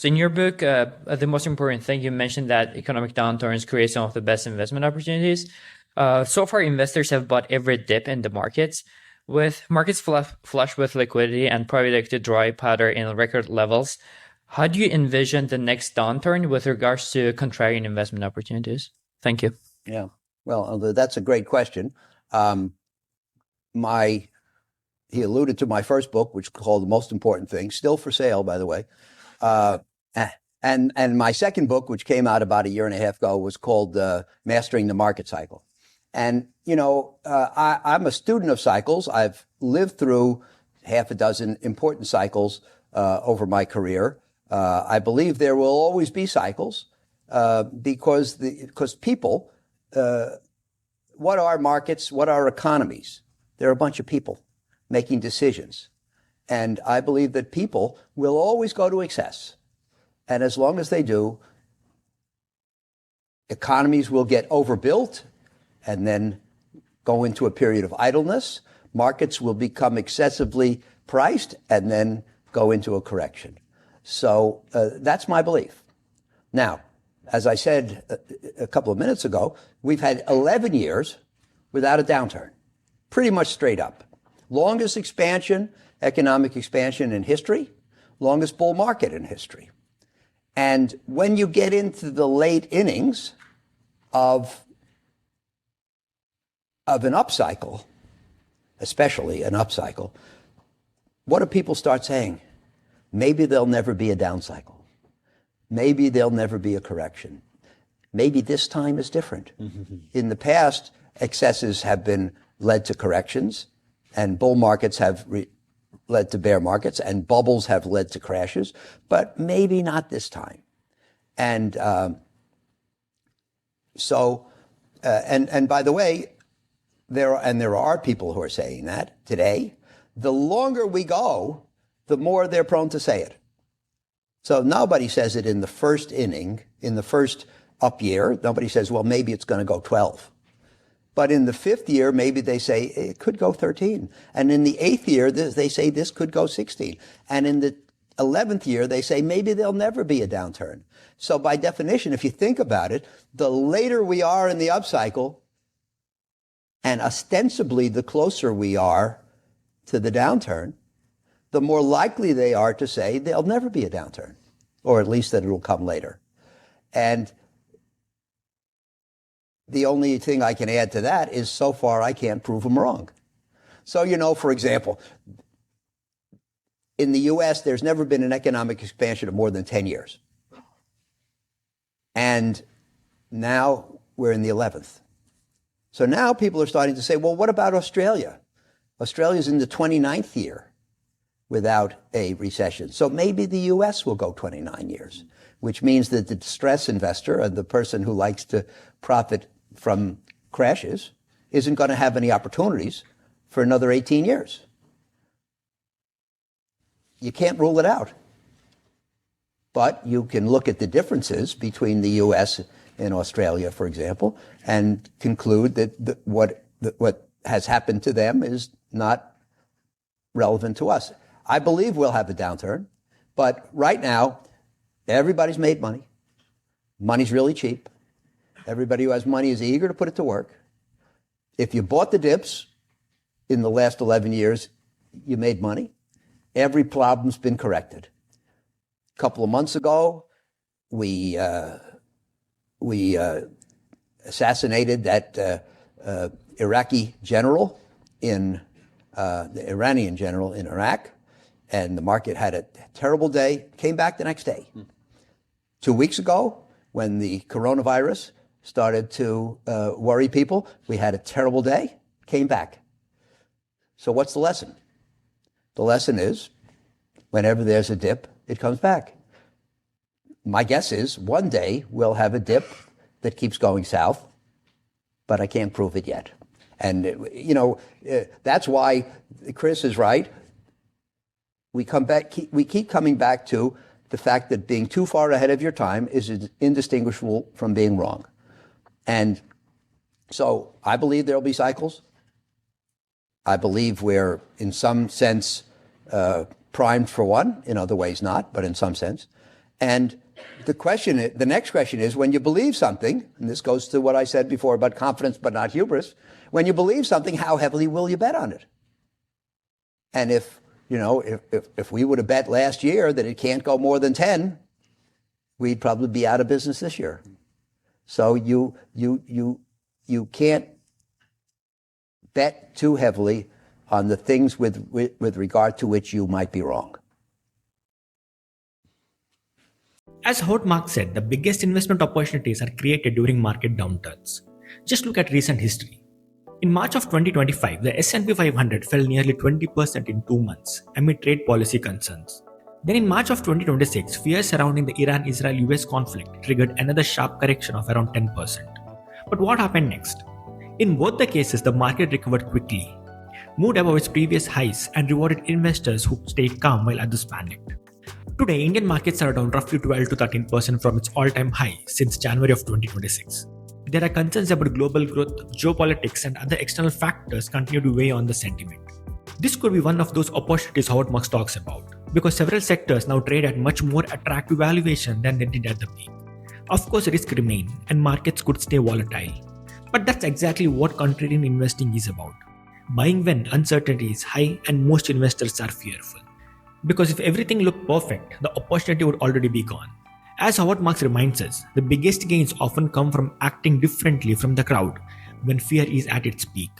So in your book, the most important thing, you mentioned that economic downturns create some of the best investment opportunities. So far, investors have bought every dip in the markets. With markets flush with liquidity and private equity dry powder in record levels, how do you envision the next downturn with regards to contrarian investment opportunities? Thank you. Yeah, well, that's a great question. He alluded to my first book, which is called The Most Important Thing, still for sale, by the way. And my second book, which came out about a year and a half ago, was called Mastering the Market Cycle. And, I'm a student of cycles. I've lived through half a dozen important cycles over my career. I believe there will always be cycles because people, what are markets? What are economies? They're a bunch of people making decisions. And I believe that people will always go to excess. And as long as they do, economies will get overbuilt and then go into a period of idleness. Markets will become excessively priced and then go into a correction. So that's my belief. Now, as I said a couple of minutes ago, we've had 11 years without a downturn, pretty much straight up. Longest economic expansion in history, longest bull market in history. And when you get into the late innings of an upcycle, especially an upcycle, what do people start saying? Maybe there'll never be a down cycle. Maybe there'll never be a correction. Maybe this time is different. Mm-hmm. In the past, excesses have been led to corrections, and bull markets have led to bear markets, and bubbles have led to crashes, but maybe not this time. And and by the way, there are people who are saying that today. The longer we go, the more they're prone to say it. So nobody says it in the first inning, in the first up year. Nobody says, well, maybe it's going to go 12. But in the fifth year, maybe they say it could go 13. And in the eighth year, they say this could go 16. And in the 11th year, they say maybe there'll never be a downturn. So by definition, if you think about it, the later we are in the upcycle, and ostensibly the closer we are to the downturn, the more likely they are to say there'll never be a downturn, or at least that it'll come later. And the only thing I can add to that is so far I can't prove them wrong. So, for example, in the U.S., there's never been an economic expansion of more than 10 years. And now we're in the 11th. So now people are starting to say, well, what about Australia? Australia's in the 29th year without a recession. So maybe the U.S. will go 29 years, which means that the distress investor, the person who likes to profit from crashes, isn't going to have any opportunities for another 18 years. You can't rule it out. But you can look at the differences between the U.S. and Australia, for example, and conclude that what has happened to them is not relevant to us. I believe we'll have a downturn, but right now, everybody's made money. Money's really cheap. Everybody who has money is eager to put it to work. If you bought the dips in the last 11 years, you made money. Every problem's been corrected. A couple of months ago, we assassinated that Iraqi general the Iranian general in Iraq, and the market had a terrible day, came back the next day. 2 weeks ago, when the coronavirus started to worry people, we had a terrible day, came back. So what's the lesson? The lesson is, whenever there's a dip, it comes back. My guess is one day we'll have a dip that keeps going south, but I can't prove it yet. And, that's why Chris is right. We keep coming back to the fact that being too far ahead of your time is indistinguishable from being wrong. And so I believe there'll be cycles. I believe we're, in some sense, primed for one, in other ways not, but in some sense. And the next question is, when you believe something, and this goes to what I said before about confidence but not hubris, when you believe something, how heavily will you bet on it? And if we would have bet last year that it can't go more than 10, we'd probably be out of business this year. So you can't bet too heavily on the things with regard to which you might be wrong. As Howard Marks said, the biggest investment opportunities are created during market downturns. Just look at recent history. In March of 2025, the S&P 500 fell nearly 20% in 2 months amid trade policy concerns. Then in March of 2026, fears surrounding the Iran-Israel-US conflict triggered another sharp correction of around 10%. But what happened next? In both the cases, the market recovered quickly, moved above its previous highs, and rewarded investors who stayed calm while others panicked. Today, Indian markets are down roughly 12 to 13% from its all-time high since January of 2026. There are concerns about global growth, geopolitics, and other external factors continue to weigh on the sentiment. This could be one of those opportunities Howard Marks talks about, because several sectors now trade at much more attractive valuation than they did at the peak. Of course, risks remain, and markets could stay volatile. But that's exactly what contrarian investing is about. Buying when uncertainty is high and most investors are fearful. Because if everything looked perfect, the opportunity would already be gone. As Howard Marks reminds us, the biggest gains often come from acting differently from the crowd when fear is at its peak.